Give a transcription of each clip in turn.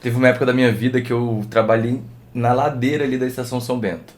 Teve uma época da minha vida que eu trabalhei na ladeira ali da Estação São Bento.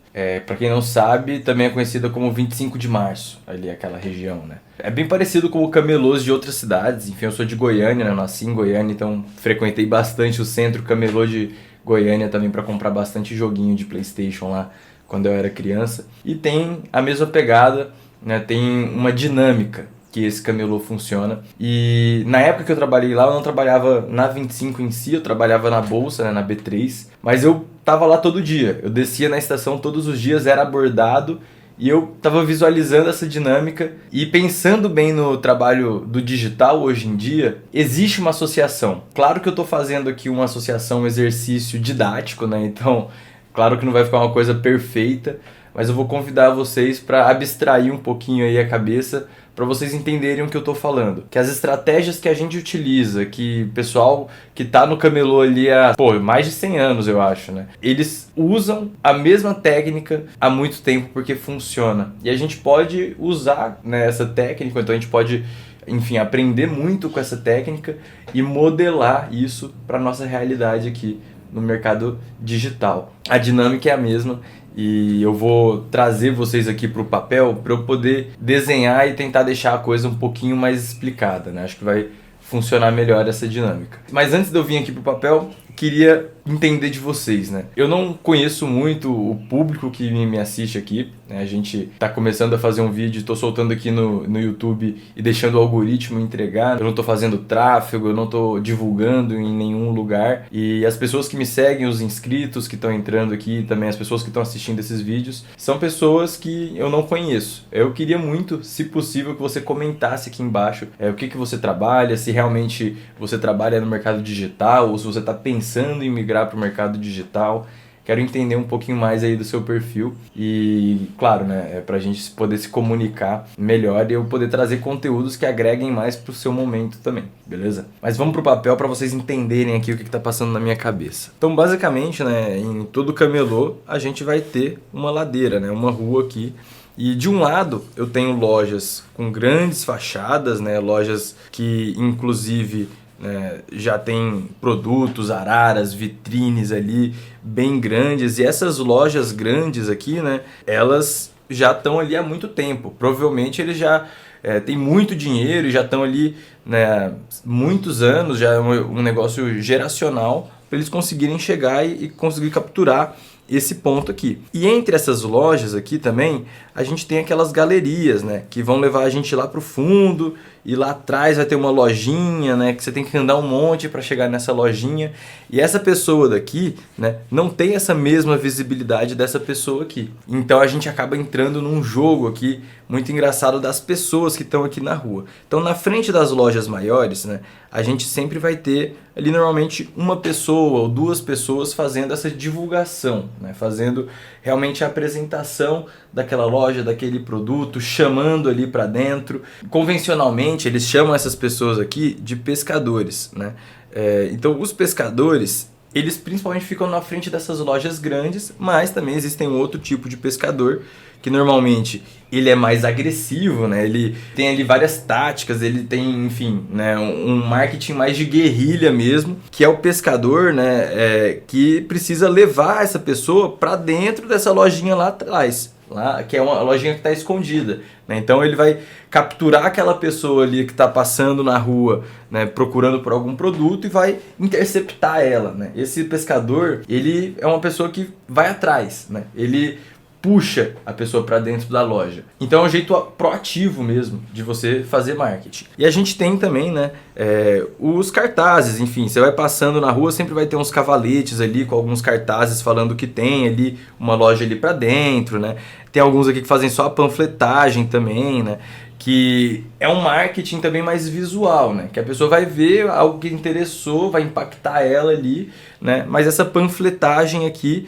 Pra quem não sabe, também é conhecida como 25 de Março, ali aquela região, né? É bem parecido com o camelôs de outras cidades. Enfim, eu sou de Goiânia, né? Eu nasci em Goiânia, então frequentei bastante o centro camelô de Goiânia também para comprar bastante joguinho de PlayStation lá quando eu era criança. E tem a mesma pegada, né? Tem uma dinâmica que esse camelô funciona. E na época que eu trabalhei lá, eu não trabalhava na 25 em si, eu trabalhava na bolsa, né, na B3, mas eu tava lá todo dia. Eu descia na estação todos os dias, era abordado, e eu tava visualizando essa dinâmica e pensando bem no trabalho do digital hoje em dia, existe uma associação. Claro que eu tô fazendo aqui uma associação, um exercício didático, né? Então, claro que não vai ficar uma coisa perfeita, mas eu vou convidar vocês para abstrair um pouquinho aí a cabeça, para vocês entenderem o que eu tô falando. Que as estratégias que a gente utiliza, que o pessoal que tá no camelô ali há, mais de 100 anos, eu acho, né? Eles usam a mesma técnica há muito tempo porque funciona. E a gente pode usar, né, essa técnica, então a gente pode, enfim, aprender muito com essa técnica e modelar isso para nossa realidade aqui no mercado digital. A dinâmica é a mesma. E eu vou trazer vocês aqui para o papel para eu poder desenhar e tentar deixar a coisa um pouquinho mais explicada, né? Acho que vai funcionar melhor essa dinâmica. Mas antes de eu vir aqui para o papel, queria entender de vocês, né? Eu não conheço muito o público que me assiste aqui, né? A gente tá começando a fazer um vídeo, tô soltando aqui no YouTube e deixando o algoritmo entregar. Eu não tô fazendo tráfego, eu não tô divulgando em nenhum lugar. E as pessoas que me seguem, os inscritos que estão entrando aqui, também as pessoas que estão assistindo esses vídeos, são pessoas que eu não conheço. Eu queria muito, se possível, que você comentasse aqui embaixo o que você trabalha, se realmente você trabalha no mercado digital ou se você tá pensando em migrar para o mercado digital. Quero entender um pouquinho mais aí do seu perfil e, claro, né, pra gente poder se comunicar melhor e eu poder trazer conteúdos que agreguem mais pro seu momento também, beleza? Mas vamos pro papel para vocês entenderem aqui o que tá passando na minha cabeça. Então, basicamente, né, em todo camelô a gente vai ter uma ladeira, né, uma rua aqui. E de um lado eu tenho lojas com grandes fachadas, né, lojas que inclusive já tem produtos, araras, vitrines ali bem grandes. E essas lojas grandes aqui, né, elas já estão ali há muito tempo. Provavelmente eles já têm muito dinheiro e já estão ali, né, muitos anos, já é um negócio geracional para eles conseguirem chegar e conseguir capturar esse ponto aqui. E entre essas lojas aqui também, a gente tem aquelas galerias, né, que vão levar a gente lá pro fundo e lá atrás vai ter uma lojinha, né, que você tem que andar um monte para chegar nessa lojinha. E essa pessoa daqui, né, não tem essa mesma visibilidade dessa pessoa aqui. Então a gente acaba entrando num jogo aqui muito engraçado das pessoas que estão aqui na rua. Então na frente das lojas maiores, né, a gente sempre vai ter ali normalmente uma pessoa ou duas pessoas fazendo essa divulgação, né, fazendo realmente a apresentação daquela loja, daquele produto, chamando ali para dentro. Convencionalmente eles chamam essas pessoas aqui de pescadores, né? Então os pescadores, eles principalmente ficam na frente dessas lojas grandes, mas também existem um outro tipo de pescador que normalmente ele é mais agressivo, né? Ele tem ali várias táticas, ele tem, enfim, né, um marketing mais de guerrilha mesmo, que é o pescador, né, que precisa levar essa pessoa para dentro dessa lojinha lá atrás, lá, que é uma lojinha que está escondida, né? Então ele vai capturar aquela pessoa ali que está passando na rua, né, procurando por algum produto e vai interceptar ela, né? Esse pescador, ele é uma pessoa que vai atrás, né? Ele puxa a pessoa para dentro da loja. Então é um jeito proativo mesmo de você fazer marketing. E a gente tem também, né, os cartazes, enfim, você vai passando na rua, sempre vai ter uns cavaletes ali com alguns cartazes falando que tem ali uma loja ali para dentro, né? Tem alguns aqui que fazem só a panfletagem também, né? Que é um marketing também mais visual, né? Que a pessoa vai ver algo que interessou, vai impactar ela ali, né? Mas essa panfletagem aqui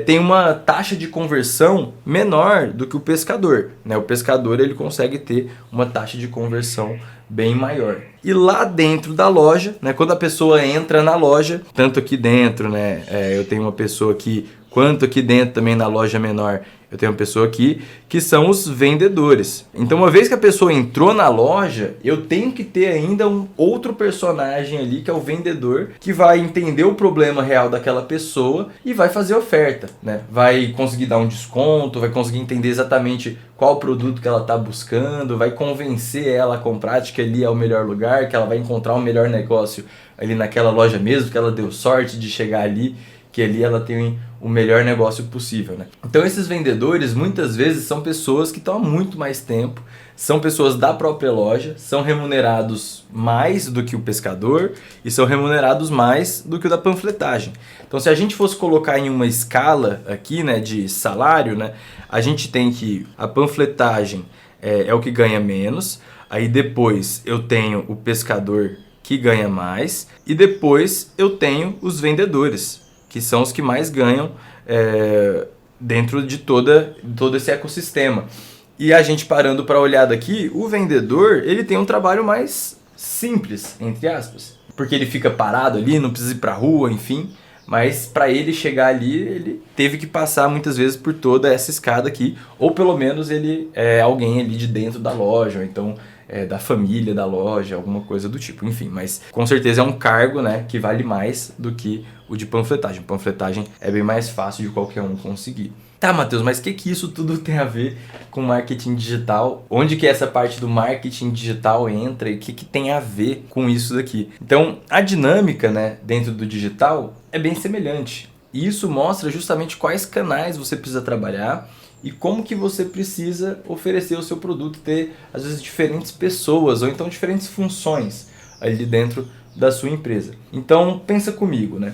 tem uma taxa de conversão menor do que o pescador, né? O pescador ele consegue ter uma taxa de conversão bem maior. E lá dentro da loja, né? Quando a pessoa entra na loja, tanto aqui dentro, né? Eu tenho uma pessoa aqui, quanto aqui dentro também na loja menor, Eu tenho uma pessoa aqui que são os vendedores. Então, uma vez que a pessoa entrou na loja, eu tenho que ter ainda um outro personagem ali, que é o vendedor, que vai entender o problema real daquela pessoa e vai fazer oferta, né? Vai conseguir dar um desconto, vai conseguir entender exatamente qual produto que ela está buscando, vai convencer ela a comprar de que ali é o melhor lugar, que ela vai encontrar o melhor negócio ali naquela loja mesmo, que ela deu sorte de chegar ali, que ali ela tem o melhor negócio possível, né? Então esses vendedores muitas vezes são pessoas que estão há muito mais tempo, são pessoas da própria loja, são remunerados mais do que o pescador e são remunerados mais do que o da panfletagem. Então se a gente fosse colocar em uma escala aqui, né, de salário, né, a gente tem que a panfletagem é o que ganha menos, aí depois eu tenho o pescador que ganha mais e depois eu tenho os vendedores, que são os que mais ganham dentro de todo esse ecossistema. E a gente parando para olhar daqui, o vendedor ele tem um trabalho mais simples, entre aspas, porque ele fica parado ali, não precisa ir para a rua, enfim, mas para ele chegar ali, ele teve que passar muitas vezes por toda essa escada aqui, ou pelo menos ele é alguém ali de dentro da loja, ou então da família da loja, alguma coisa do tipo, enfim, mas com certeza é um cargo, né, que vale mais do que o de panfletagem. Panfletagem é bem mais fácil de qualquer um conseguir. Tá, Matheus, mas o que isso tudo tem a ver com marketing digital? Onde que essa parte do marketing digital entra e o que tem a ver com isso daqui? Então, a dinâmica, né, dentro do digital é bem semelhante. E isso mostra justamente quais canais você precisa trabalhar e como que você precisa oferecer o seu produto, ter às vezes diferentes pessoas ou então diferentes funções ali dentro da sua empresa. Então pensa comigo, né?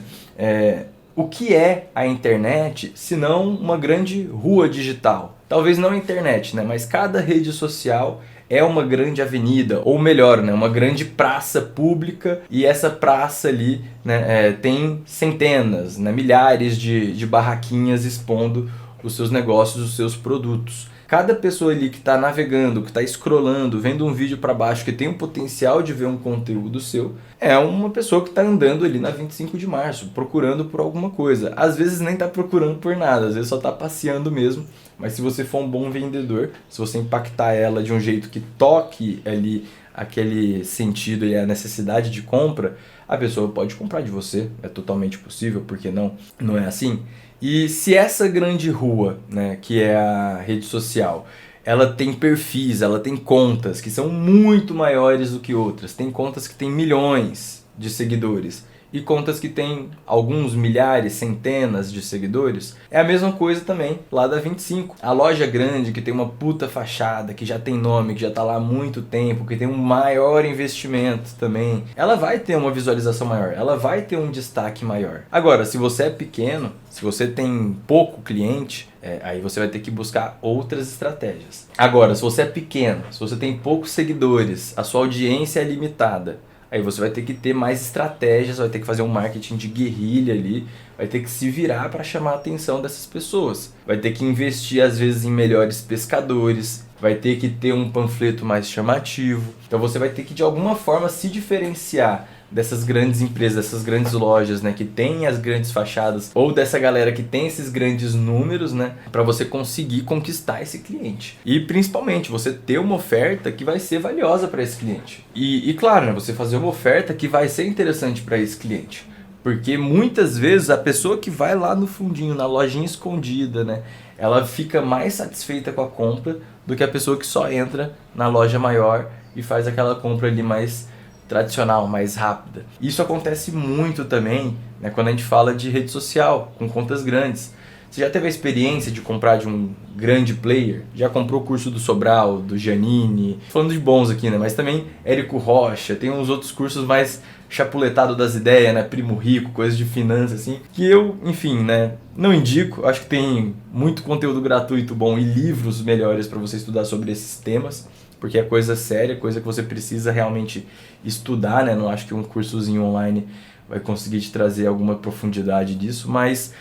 O que é a internet se não uma grande rua digital? Talvez não a internet, né? Mas cada rede social é uma grande avenida, ou melhor, né, uma grande praça pública, e essa praça ali, né, tem centenas, né, milhares de barraquinhas expondo os seus negócios, os seus produtos. Cada pessoa ali que está navegando, que está scrollando, vendo um vídeo para baixo, que tem o potencial de ver um conteúdo seu, é uma pessoa que está andando ali na 25 de março, procurando por alguma coisa. Às vezes nem está procurando por nada, às vezes só está passeando mesmo. Mas se você for um bom vendedor, se você impactar ela de um jeito que toque ali aquele sentido e a necessidade de compra, a pessoa pode comprar de você. É totalmente possível, porque não é assim? E se essa grande rua, né, que é a rede social, ela tem perfis, ela tem contas que são muito maiores do que outras. Tem contas que têm milhões de seguidores e contas que têm alguns milhares, centenas de seguidores. É a mesma coisa também lá da 25. A loja grande que tem uma puta fachada, que já tem nome, que já tá lá há muito tempo, que tem um maior investimento também, ela vai ter uma visualização maior, ela vai ter um destaque maior. Agora, se você é pequeno, se você tem pouco cliente, aí você vai ter que buscar outras estratégias. Agora, se você é pequeno, se você tem poucos seguidores, a sua audiência é limitada, aí você vai ter que ter mais estratégias, vai ter que fazer um marketing de guerrilha ali, vai ter que se virar para chamar a atenção dessas pessoas. Vai ter que investir às vezes em melhores pescadores, vai ter que ter um panfleto mais chamativo. Então você vai ter que de alguma forma se diferenciar dessas grandes empresas, dessas grandes lojas, né, que tem as grandes fachadas, ou dessa galera que tem esses grandes números, né, para você conseguir conquistar esse cliente. E principalmente você ter uma oferta que vai ser valiosa para esse cliente. E claro, né, você fazer uma oferta que vai ser interessante para esse cliente. Porque muitas vezes a pessoa que vai lá no fundinho, na lojinha escondida, né, ela fica mais satisfeita com a compra do que a pessoa que só entra na loja maior e faz aquela compra ali mais tradicional, mais rápida. Isso acontece muito também, né, quando a gente fala de rede social, com contas grandes. Você já teve a experiência de comprar de um grande player? Já comprou o curso do Sobral, do Giannini? Falando de bons aqui, né? Mas também Érico Rocha, tem uns outros cursos mais chapuletados das ideias, né? Primo Rico, coisas de finanças, assim. Que eu, enfim, né? Não indico. Acho que tem muito conteúdo gratuito bom e livros melhores para você estudar sobre esses temas. Porque é coisa séria, coisa que você precisa realmente estudar, né? Não acho que um cursozinho online vai conseguir te trazer alguma profundidade disso, mas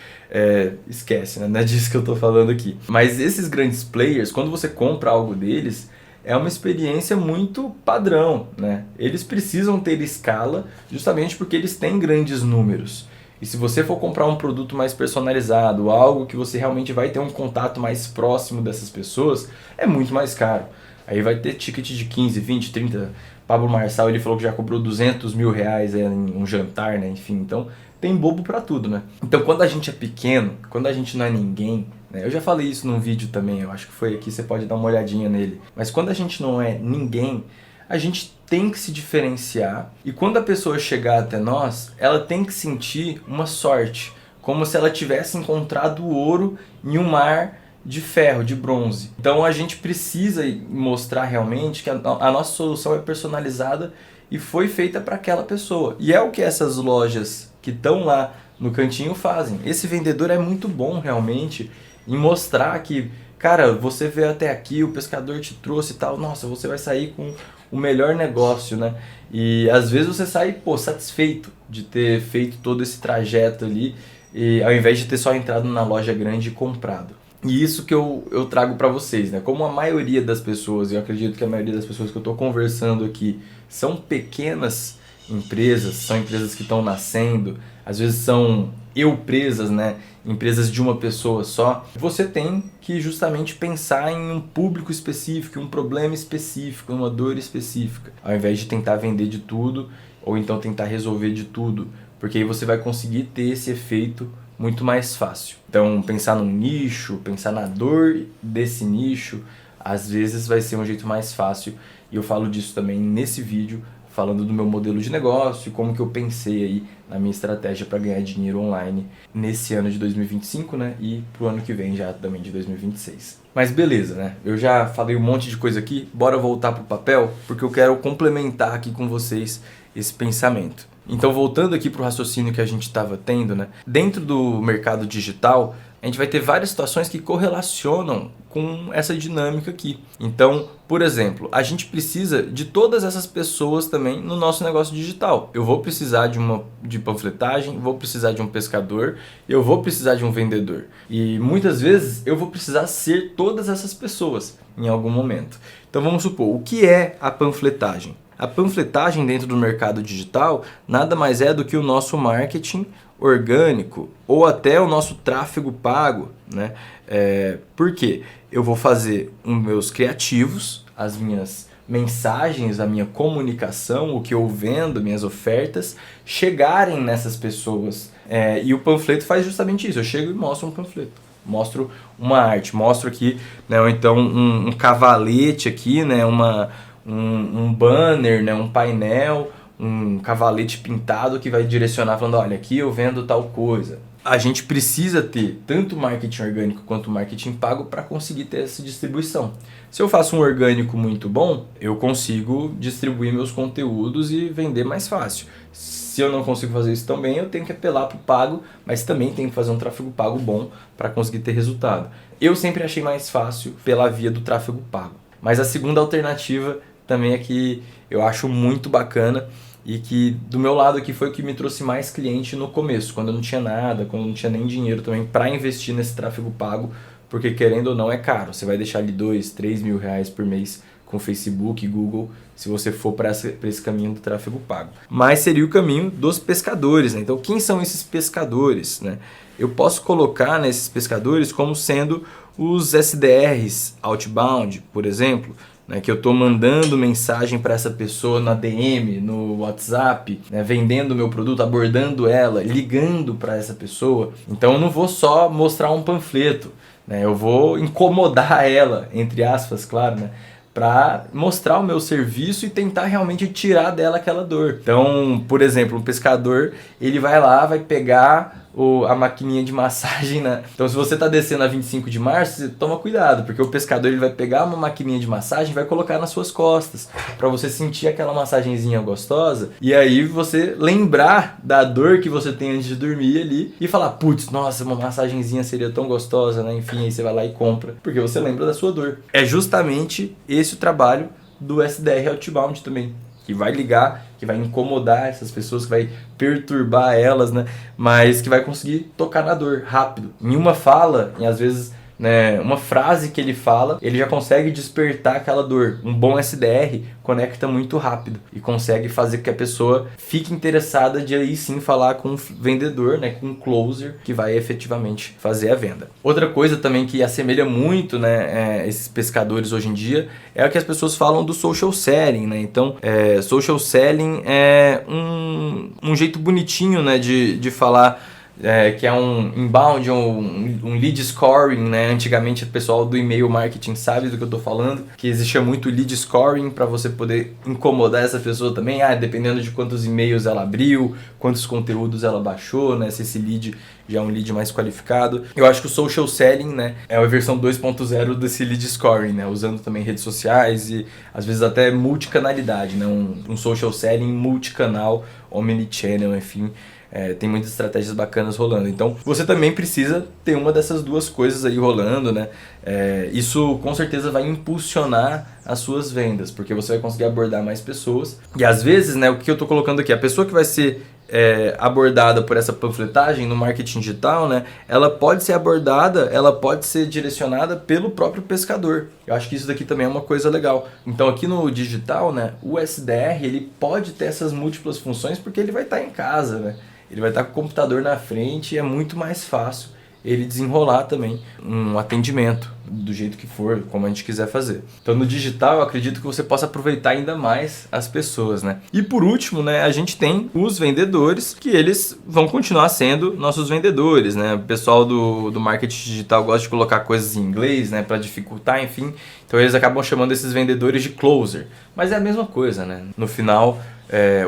esquece, né? Não é disso que eu tô falando aqui. Mas esses grandes players, quando você compra algo deles, é uma experiência muito padrão, né? Eles precisam ter escala justamente porque eles têm grandes números. E se você for comprar um produto mais personalizado, algo que você realmente vai ter um contato mais próximo dessas pessoas, é muito mais caro. Aí vai ter ticket de 15, 20, 30. Pablo Marçal, ele falou que já cobrou 200 mil reais em um jantar, né? Enfim, então tem bobo pra tudo, né? Então quando a gente é pequeno, quando a gente não é ninguém, né? Eu já falei isso num vídeo também, eu acho que foi aqui, você pode dar uma olhadinha nele. Mas quando a gente não é ninguém, a gente tem que se diferenciar. E quando a pessoa chegar até nós, ela tem que sentir uma sorte, como se ela tivesse encontrado o ouro em um mar de ferro, de bronze. Então a gente precisa mostrar realmente que a nossa solução é personalizada e foi feita para aquela pessoa. E é o que essas lojas que estão lá no cantinho fazem. Esse vendedor é muito bom realmente em mostrar que, cara, você veio até aqui, o pescador te trouxe e tal, nossa, você vai sair com o melhor negócio, né? E às vezes você sai, pô, satisfeito de ter feito todo esse trajeto ali, e ao invés de ter só entrado na loja grande e comprado. E isso que eu trago para vocês, né? Como a maioria das pessoas, eu acredito que a maioria das pessoas que eu estou conversando aqui são pequenas empresas, são empresas que estão nascendo, às vezes são eu-presas, né? Empresas de uma pessoa só. Você tem que justamente pensar em um público específico, um problema específico, uma dor específica, ao invés de tentar vender de tudo ou então tentar resolver de tudo, porque aí você vai conseguir ter esse efeito muito mais fácil. Então, pensar num nicho, pensar na dor desse nicho, às vezes vai ser um jeito mais fácil. E eu falo disso também nesse vídeo, falando do meu modelo de negócio, como que eu pensei aí na minha estratégia para ganhar dinheiro online nesse ano de 2025, né? E pro ano que vem já também de 2026. Mas beleza, né? Eu já falei um monte de coisa aqui, bora voltar pro papel, porque eu quero complementar aqui com vocês esse pensamento. Então, voltando aqui para o raciocínio que a gente estava tendo, né? Dentro do mercado digital, a gente vai ter várias situações que correlacionam com essa dinâmica aqui. Então, por exemplo, a gente precisa de todas essas pessoas também no nosso negócio digital. Eu vou precisar de panfletagem, vou precisar de um pescador, eu vou precisar de um vendedor. E muitas vezes eu vou precisar ser todas essas pessoas em algum momento. Então, vamos supor, o que é a panfletagem? A panfletagem dentro do mercado digital nada mais é do que o nosso marketing orgânico ou até o nosso tráfego pago, né? Por quê? Eu vou fazer os meus criativos, as minhas mensagens, a minha comunicação, o que eu vendo, minhas ofertas, chegarem nessas pessoas. E o panfleto faz justamente isso. Eu chego e mostro um panfleto. Mostro uma arte, mostro aqui, né, ou então um cavalete aqui, né, um banner, né, um painel, um cavalete pintado que vai direcionar falando, olha, aqui eu vendo tal coisa. A gente precisa ter tanto marketing orgânico quanto marketing pago para conseguir ter essa distribuição. Se eu faço um orgânico muito bom, eu consigo distribuir meus conteúdos e vender mais fácil. Se eu não consigo fazer isso tão bem, eu tenho que apelar para o pago, mas também tenho que fazer um tráfego pago bom para conseguir ter resultado. Eu sempre achei mais fácil pela via do tráfego pago. Mas a segunda alternativa também é que eu acho muito bacana e que do meu lado aqui foi o que me trouxe mais cliente no começo, quando eu não tinha nada, quando eu não tinha nem dinheiro também para investir nesse tráfego pago, porque querendo ou não é caro, você vai deixar ali 2, 3 mil reais por mês com Facebook e Google se você for para esse caminho do tráfego pago. Mas seria o caminho dos pescadores, né? Então quem são esses pescadores, né? Eu posso colocar nesses pescadores como sendo os SDRs outbound, por exemplo, né, que eu estou mandando mensagem para essa pessoa na DM, no WhatsApp, né, vendendo o meu produto, abordando ela, ligando para essa pessoa. Então eu não vou só mostrar um panfleto, né, eu vou incomodar ela, entre aspas, claro, né, para mostrar o meu serviço e tentar realmente tirar dela aquela dor. Então, por exemplo, um pescador, ele vai lá, vai pegar a maquininha de massagem, né? Então, se você está descendo a 25 de março, você toma cuidado, porque o pescador ele vai pegar uma maquininha de massagem e vai colocar nas suas costas, para você sentir aquela massagenzinha gostosa, e aí você lembrar da dor que você tem antes de dormir ali e falar, putz, nossa, uma massagenzinha seria tão gostosa, né? Enfim, aí você vai lá e compra, porque você lembra da sua dor. É justamente esse o trabalho do SDR Outbound também, que vai ligar, que vai incomodar essas pessoas, que vai perturbar elas, né? Mas que vai conseguir tocar na dor rápido. Em uma fala, em às vezes né, uma frase que ele fala, ele já consegue despertar aquela dor. Um bom SDR conecta muito rápido e consegue fazer com que a pessoa fique interessada de aí sim falar com o vendedor, né, com o closer que vai efetivamente fazer a venda. Outra coisa também que assemelha muito, né, esses pescadores hoje em dia é o que as pessoas falam do social selling, né? Então, social selling é um jeito bonitinho, né, de falar que é um inbound, um lead scoring, né? Antigamente o pessoal do e-mail marketing sabe do que eu estou falando, que existia muito lead scoring para você poder incomodar essa pessoa também, dependendo de quantos e-mails ela abriu, quantos conteúdos ela baixou, né? Se esse lead já é um lead mais qualificado. Eu acho que o social selling, né, é a versão 2.0 desse lead scoring, né? Usando também redes sociais e às vezes até multicanalidade, né? Um social selling multicanal, omnichannel, enfim. Tem muitas estratégias bacanas rolando. Então, você também precisa ter uma dessas duas coisas aí rolando, né? Isso com certeza vai impulsionar as suas vendas, porque você vai conseguir abordar mais pessoas. E às vezes, né, o que eu estou colocando aqui, a pessoa que vai ser abordada por essa panfletagem no marketing digital, né, ela pode ser abordada, ela pode ser direcionada pelo próprio pescador. Eu acho que isso daqui também é uma coisa legal. Então aqui no digital, né, o SDR ele pode ter essas múltiplas funções porque ele vai estar em casa, né? Ele vai estar com o computador na frente e é muito mais fácil ele desenrolar também um atendimento do jeito que for, como a gente quiser fazer. Então no digital eu acredito que você possa aproveitar ainda mais as pessoas, né? E por último, né, a gente tem os vendedores, que eles vão continuar sendo nossos vendedores, né? O pessoal do marketing digital gosta de colocar coisas em inglês, né, para dificultar, enfim. Então eles acabam chamando esses vendedores de closer. Mas é a mesma coisa, né? No final,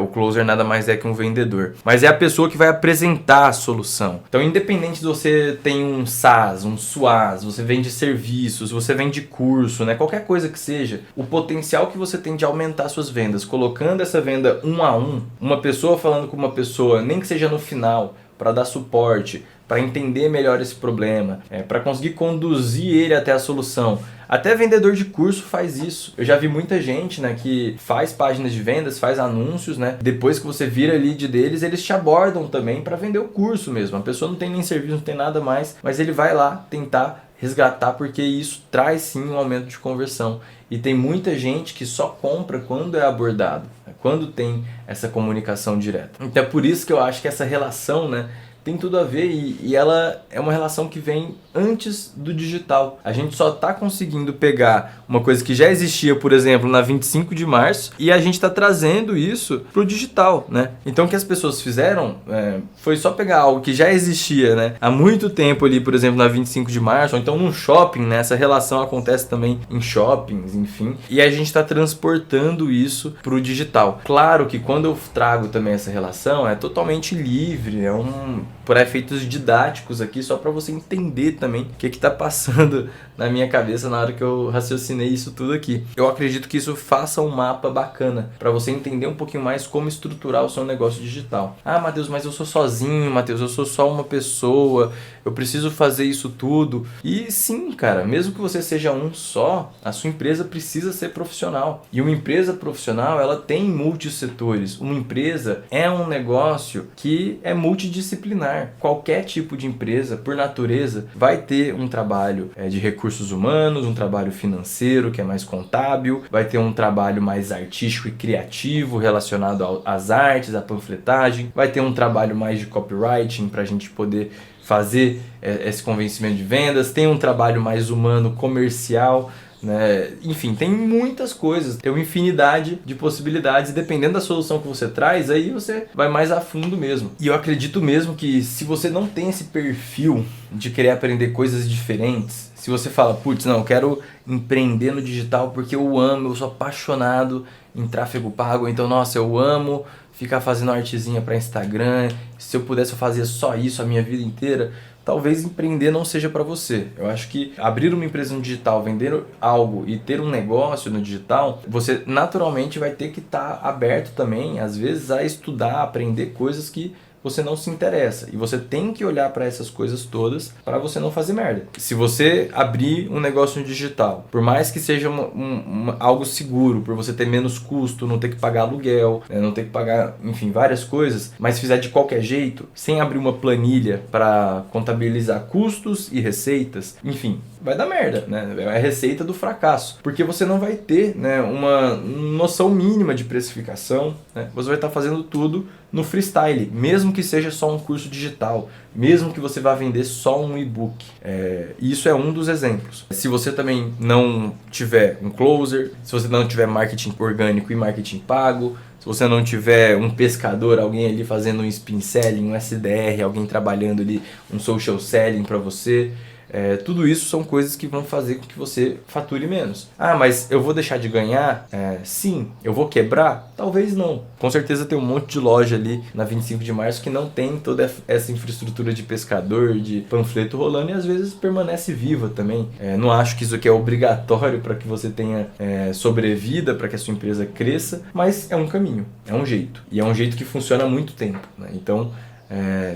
o closer nada mais é que um vendedor. Mas é a pessoa que vai apresentar a solução. Então, independente de você tem um SaaS, um SUAS, você vende serviços, você vende curso, né? Qualquer coisa que seja, o potencial que você tem de aumentar suas vendas, colocando essa venda um a um, uma pessoa falando com uma pessoa, nem que seja no final, para dar suporte, para entender melhor esse problema, para conseguir conduzir ele até a solução. Até vendedor de curso faz isso. Eu já vi muita gente, né, que faz páginas de vendas, faz anúncios, né? Depois que você vira lead deles, eles te abordam também para vender o curso mesmo. A pessoa não tem nem serviço, não tem nada mais, mas ele vai lá tentar resgatar porque isso traz sim um aumento de conversão. E tem muita gente que só compra quando é abordado, quando tem essa comunicação direta. Então é por isso que eu acho que essa relação, né, tem tudo a ver e ela é uma relação que vem antes do digital. A gente só está conseguindo pegar uma coisa que já existia, por exemplo, na 25 de março e a gente está trazendo isso para o digital, né? Então o que as pessoas fizeram foi só pegar algo que já existia, né, há muito tempo ali, por exemplo, na 25 de março, ou então num shopping, né? Essa relação acontece também em shoppings, enfim, e a gente está transportando isso para o digital. Claro que quando eu trago também essa relação é totalmente livre, por efeitos didáticos aqui, só para você entender também o que está passando na minha cabeça na hora que eu raciocinei isso tudo aqui. Eu acredito que isso faça um mapa bacana para você entender um pouquinho mais como estruturar o seu negócio digital. Matheus, mas eu sou sozinho, Matheus, eu sou só uma pessoa, eu preciso fazer isso tudo. E sim, cara, mesmo que você seja um só, a sua empresa precisa ser profissional. E uma empresa profissional, ela tem multissetores. Uma empresa é um negócio que é multidisciplinar. Qualquer tipo de empresa, por natureza, vai ter um trabalho de recursos humanos, um trabalho financeiro, que é mais contábil, vai ter um trabalho mais artístico e criativo relacionado às artes, à panfletagem, vai ter um trabalho mais de copywriting para a gente poder fazer esse convencimento de vendas, tem um trabalho mais humano, comercial, né? Enfim, tem muitas coisas, tem uma infinidade de possibilidades e dependendo da solução que você traz, aí você vai mais a fundo mesmo. E eu acredito mesmo que se você não tem esse perfil de querer aprender coisas diferentes, se você fala, putz, não, eu quero empreender no digital porque eu amo, eu sou apaixonado em tráfego pago, então, nossa, eu amo ficar fazendo artezinha para Instagram, se eu pudesse eu fazia só isso a minha vida inteira, talvez empreender não seja para você. Eu acho que abrir uma empresa no digital, vender algo e ter um negócio no digital, você naturalmente vai ter que estar aberto também, às vezes, a estudar, aprender coisas que você não se interessa. E você tem que olhar para essas coisas todas para você não fazer merda. Se você abrir um negócio no digital, por mais que seja algo seguro, por você ter menos custo, não ter que pagar aluguel, né, não ter que pagar, enfim, várias coisas, mas fizer de qualquer jeito, sem abrir uma planilha para contabilizar custos e receitas, enfim, vai dar merda, né? É a receita do fracasso, porque você não vai ter, né, uma noção mínima de precificação, né? Você vai estar fazendo tudo no freestyle, mesmo que seja só um curso digital, mesmo que você vá vender só um e-book. Isso é um dos exemplos. Se você também não tiver um closer, se você não tiver marketing orgânico e marketing pago, se você não tiver um pescador, alguém ali fazendo um spin selling, um SDR, alguém trabalhando ali um social selling para você, tudo isso são coisas que vão fazer com que você fature menos. Ah, mas eu vou deixar de ganhar? Sim. Eu vou quebrar? Talvez não. Com certeza tem um monte de loja ali na 25 de março que não tem toda essa infraestrutura de pescador, de panfleto rolando e às vezes permanece viva também. Não acho que isso aqui é obrigatório para que você tenha sobrevida, para que a sua empresa cresça, mas é um caminho, é um jeito. E é um jeito que funciona há muito tempo, né? Então,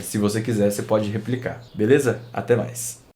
se você quiser, você pode replicar. Beleza? Até mais.